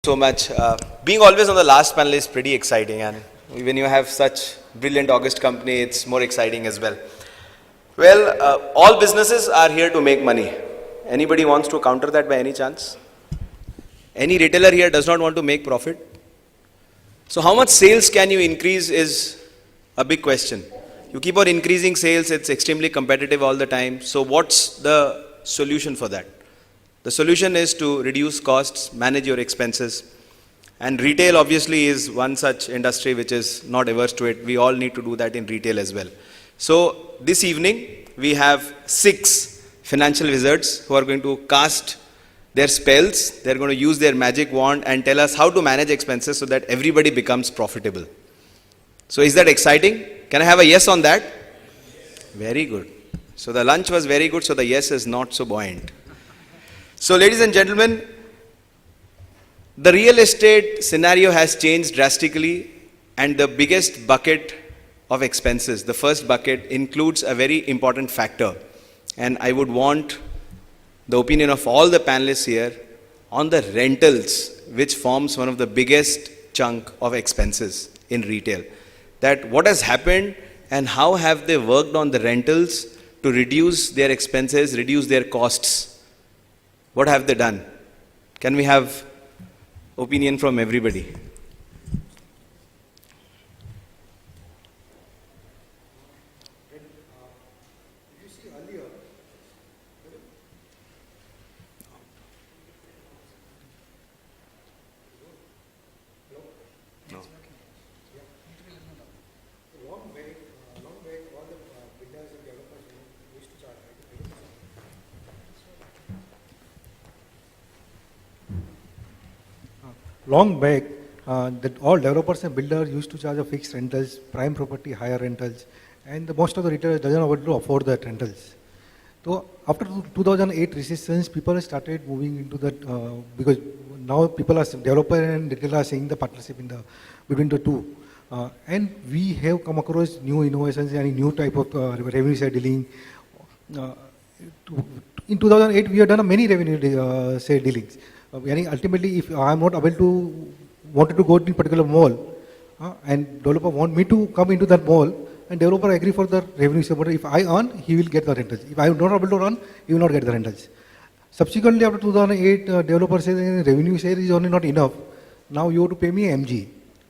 So much. Being always on the last panel is pretty exciting, and when you have such brilliant August company, it's more exciting as well. Well, all businesses are here to make money. Anybody wants to counter that by any chance? Any retailer here does not want to make profit? So how much sales can you increase is a big question. You keep on increasing sales, it's extremely competitive all the time. So what's the solution for that? The solution is to reduce costs, manage your expenses. And retail obviously is one such industry which is not averse to it. We all need to do that in retail as well. So this evening we have 6 financial wizards who are going to cast their spells. They're going to use their magic wand and tell us how to manage expenses so that everybody becomes profitable. So is that exciting? Can I have a yes on that? Very good. So the lunch was very good, so the yes is not so buoyant. So ladies and gentlemen, the real estate scenario has changed drastically, and the biggest bucket of expenses, the first bucket, includes a very important factor. And I would want the opinion of all the panelists here on the rentals, which forms one of the biggest chunk of expenses in retail. That what has happened and how have they worked on the rentals to reduce their expenses, reduce their costs. What have they done? Can we have opinion from everybody? Long back, that all developers and builders used to charge a fixed rentals, prime property, higher rentals, and most of the retailers doesn't able to afford that rentals. So after 2008 recessions, people started moving into that because now people are developer and retailer are seeing the partnership in between the two, and we have come across new innovations and new type of revenue share dealing. In 2008, we have done many revenue share dealings. Ultimately, if I am not able to wanted to go to a particular mall, and developer want me to come into that mall, and developer agree for the revenue share. But if I earn, he will get the rentals. If I am not able to earn, he will not get the rentals. Subsequently, after 2008, developer says revenue share is only not enough. Now you have to pay me MG.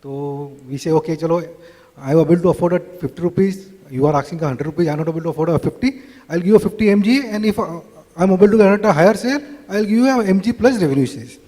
So we say, okay, chalo, I am able to afford at 50 rupees. You are asking 100 rupees. I am not able to afford a 50. I will give you 50 MG, and if I am able to get a higher share, I will give you a MG plus revenue shares.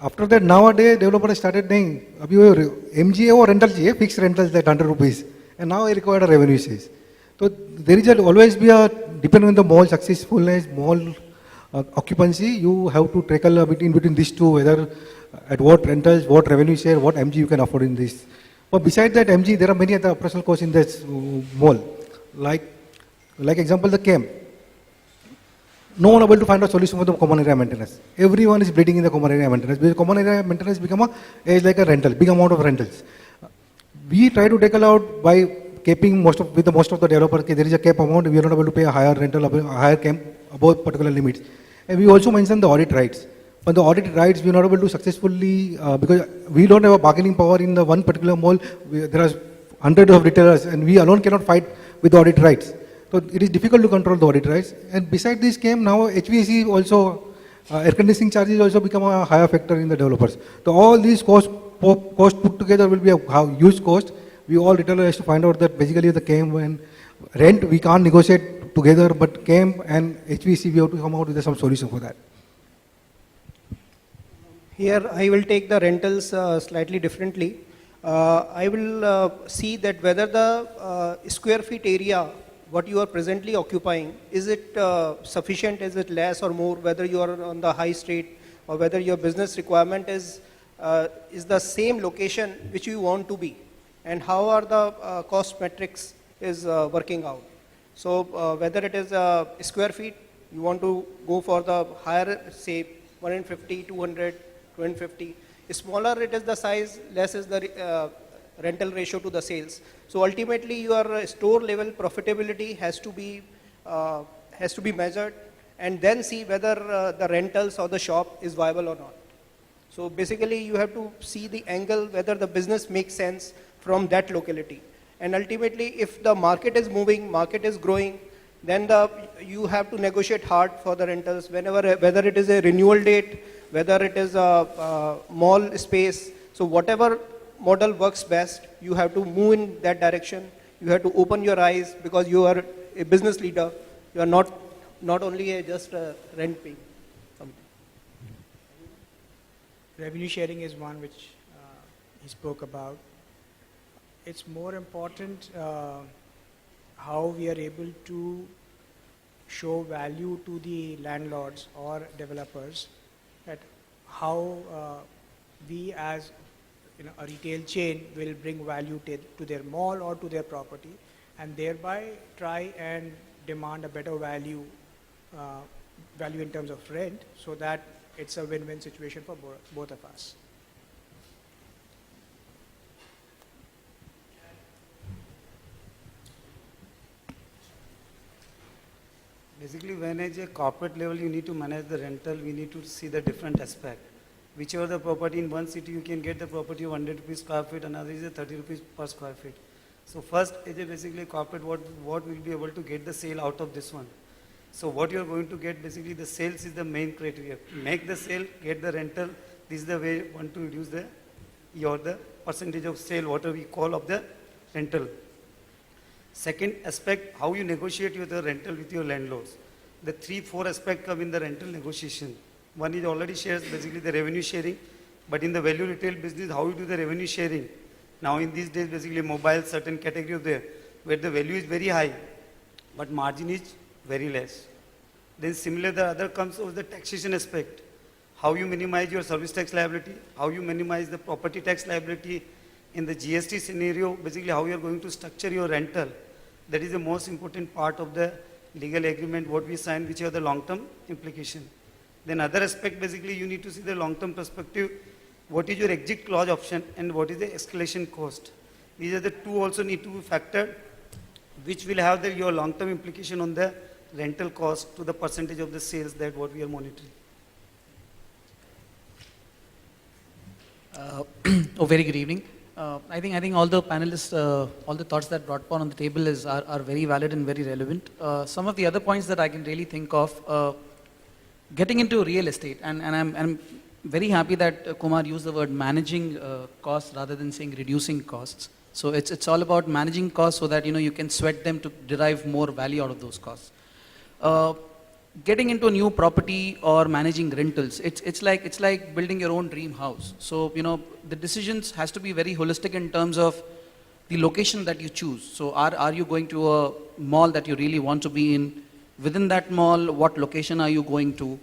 After that, nowadays, developer started saying, MG or rental fixed rentals that 100 rupees. And now I require a revenue shares. So there is always be a, depending on the mall successfulness, mall occupancy, you have to tackle a bit in between these two, whether at what rentals, what revenue share, what MG you can afford in this. But besides that MG, there are many other operational costs in this mall. Like example, the camp. No one able to find a solution for the common area maintenance. Everyone is bleeding in the common area maintenance because common area maintenance become like a rental, big amount of rentals. We try to tackle out by capping most of the developers. There is a cap amount. We are not able to pay a higher rental, a higher camp above particular limits. And we also mentioned the audit rights. But the audit rights we are not able to successfully because we don't have a bargaining power in the one particular mall. There are hundreds of retailers, and we alone cannot fight with the audit rights. So it is difficult to control the audit rights. And beside this came now HVAC also, air conditioning charges also become a higher factor in the developers. So all these costs put together will be a huge cost. We all retailers have to find out that basically the CAM and rent we can't negotiate together, but CAM and HVAC we have to come out with some solution for that. Here I will take the rentals slightly differently. I will see that whether the square feet area what you are presently occupying, is it sufficient, is it less or more, whether you are on the high street or whether your business requirement is the same location which you want to be, and how are the cost metrics is working out. So whether it is square feet, you want to go for the higher, say 150, 200, 250. Smaller it is the size, less is the rental ratio to the sales. So ultimately your store level profitability has to be measured, and then see whether the rentals or the shop is viable or not. So basically you have to see the angle whether the business makes sense from that locality. And ultimately if the market is moving, market is growing, then you have to negotiate hard for the rentals whenever, whether it is a renewal date, whether it is a mall space. So whatever model works best, you have to move in that direction. You have to open your eyes because you are a business leader. You are not only just a rent paying company. Revenue sharing is one which he spoke about. It's more important how we are able to show value to the landlords or developers, that how we as a retail chain will bring value to their mall or to their property, and thereby try and demand a better value in terms of rent, so that it's a win-win situation for both of us. Basically, when at a corporate level you need to manage the rental, we need to see the different aspect. Whichever the property in one city, you can get the property of 100 rupees square feet, another is a 30 rupees per square feet. So first, as a basically corporate, what will be able to get the sale out of this one. So what you are going to get, basically the sales is the main criteria. Make the sale, get the rental. This is the way you want to reduce the percentage of sale, whatever we call of the rental. Second aspect, how you negotiate with the rental with your landlords. The 3-4 aspects come in the rental negotiation. One is already shares, basically the revenue sharing. But in the value retail business, how you do the revenue sharing? Now in these days, basically mobile, certain category of there, where the value is very high, but margin is very less. Then similar, the other comes of the taxation aspect. How you minimize your service tax liability, how you minimize the property tax liability. In the GST scenario, basically how you are going to structure your rental. That is the most important part of the legal agreement, what we sign, which are the long-term implication. Then other aspect, basically you need to see the long-term perspective. What is your exit clause option and what is the escalation cost? These are the two also need to be factored, which will have your long-term implication on the rental cost to the percentage of the sales that what we are monitoring. Very good evening. I think all the panelists, all the thoughts that brought upon on the table are very valid and very relevant. Some of the other points that I can really think of, getting into real estate, and I'm very happy that Kumar used the word managing costs rather than saying reducing costs. So it's all about managing costs so that you can sweat them to derive more value out of those costs. Getting into a new property or managing rentals, it's like building your own dream house. So the decisions has to be very holistic in terms of the location that you choose. So are you going to a mall that you really want to be in? Within that mall, what location are you going to?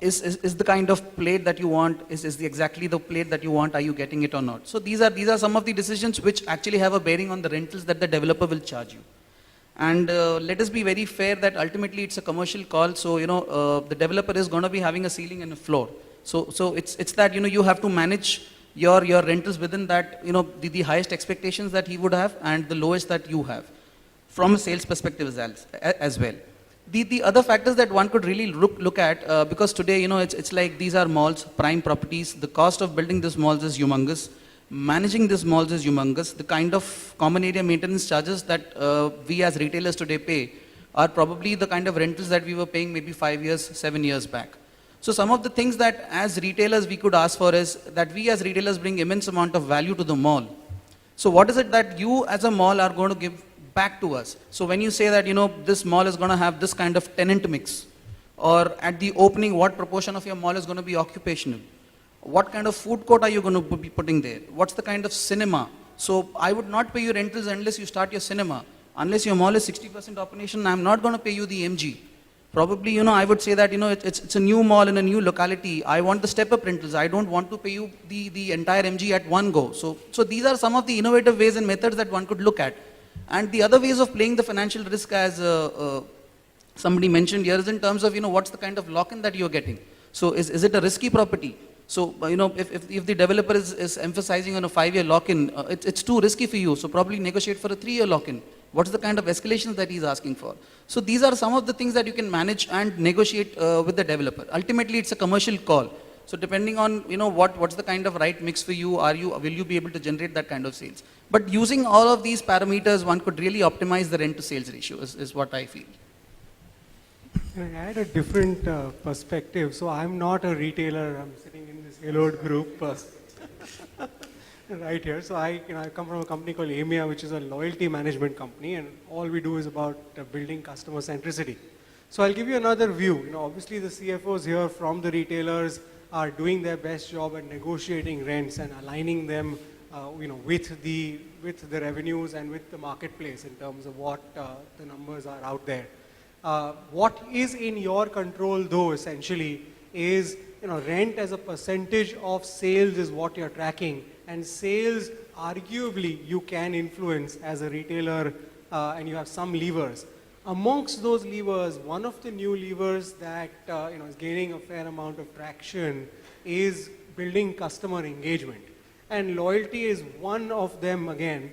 Is the kind of plate that you want, is exactly the plate that you want, are you getting it or not? So these are some of the decisions which actually have a bearing on the rentals that the developer will charge you. And let us be very fair that ultimately it's a commercial call. So the developer is going to be having a ceiling and a floor. So it's that you have to manage your rentals within that the highest expectations that he would have and the lowest that you have from a sales perspective as well. The other factors that one could really look at, because today it's like these are malls, prime properties. The cost of building these malls is humongous. Managing these malls is humongous. The kind of common area maintenance charges that we as retailers today pay are probably the kind of rentals that we were paying maybe 5 years, 7 years back. So some of the things that as retailers we could ask for is that we as retailers bring immense amount of value to the mall. So what is it that you as a mall are going to give back to us? So when you say that this mall is going to have this kind of tenant mix, or at the opening what proportion of your mall is going to be occupational? What kind of food court are you going to be putting there? What's the kind of cinema? So I would not pay you rentals unless you start your cinema. Unless your mall is 60% operation, I'm not going to pay you the MG. Probably, I would say that, it's a new mall in a new locality. I want the step-up rentals. I don't want to pay you the entire MG at one go. So these are some of the innovative ways and methods that one could look at. And the other ways of playing the financial risk, as somebody mentioned here, is in terms of, what's the kind of lock-in that you're getting. So is it a risky property? So, if the developer is emphasizing on a 5-year lock-in, it's too risky for you. So probably negotiate for a 3-year lock-in. What's the kind of escalations that he's asking for? So these are some of the things that you can manage and negotiate with the developer. Ultimately, it's a commercial call. So depending on, you know, what's the kind of right mix for you, will you be able to generate that kind of sales? But using all of these parameters, one could really optimize the rent to sales ratio is what I feel. I had a different perspective. So I'm not a retailer. I'm sitting in this Haloed group right here. So I come from a company called EMEA, which is a loyalty management company, and all we do is about building customer centricity. So I'll give you another view. You know, obviously the CFOs here from the retailers are doing their best job at negotiating rents and aligning them, with the revenues and with the marketplace in terms of what the numbers are out there. What is in your control, though, essentially, is rent as a percentage of sales is what you're tracking, and sales arguably you can influence as a retailer, and you have some levers. Amongst those levers, one of the new levers that is gaining a fair amount of traction is building customer engagement, and loyalty is one of them. Again,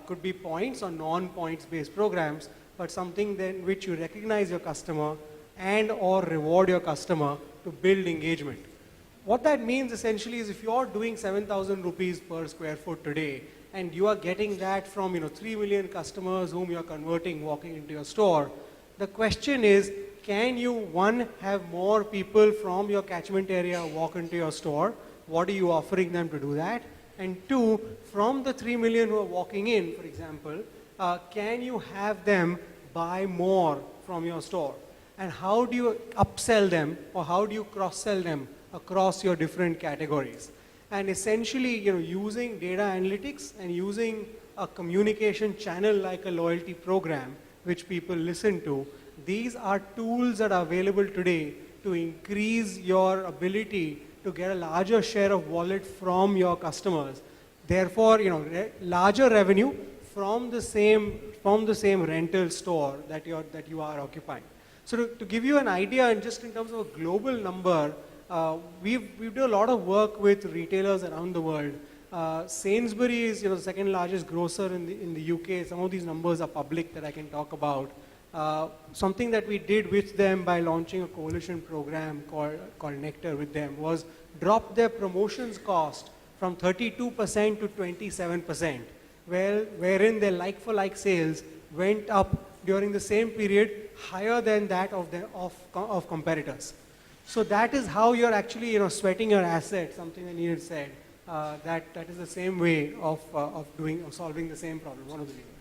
could be points or non-points based programs, but something then which you recognize your customer and or reward your customer to build engagement. What that means essentially is if you're doing 7,000 rupees per square foot today, and you are getting that from 3 million customers whom you're converting walking into your store, the question is, can you, one, have more people from your catchment area walk into your store? What are you offering them to do that? And two, from the 3 million who are walking in, for example, can you have them buy more from your store? And how do you upsell them, or how do you cross-sell them across your different categories? And essentially, using data analytics and using a communication channel like a loyalty program, which people listen to, these are tools that are available today to increase your ability to get a larger share of wallet from your customers. Therefore, larger revenue from the same rental store that you are occupying. So to give you an idea, and just in terms of a global number, we've done a lot of work with retailers around the world. Sainsbury's is the second largest grocer in the UK. Some of these numbers are public that I can talk about. Something that we did with them by launching a coalition program called Nectar with them was drop their promotions cost from 32% to 27%, wherein their like-for-like sales went up during the same period higher than that of competitors. So that is how you're actually sweating your asset, something that Neeraj said. That is the same way of solving the same problem, one of the levers.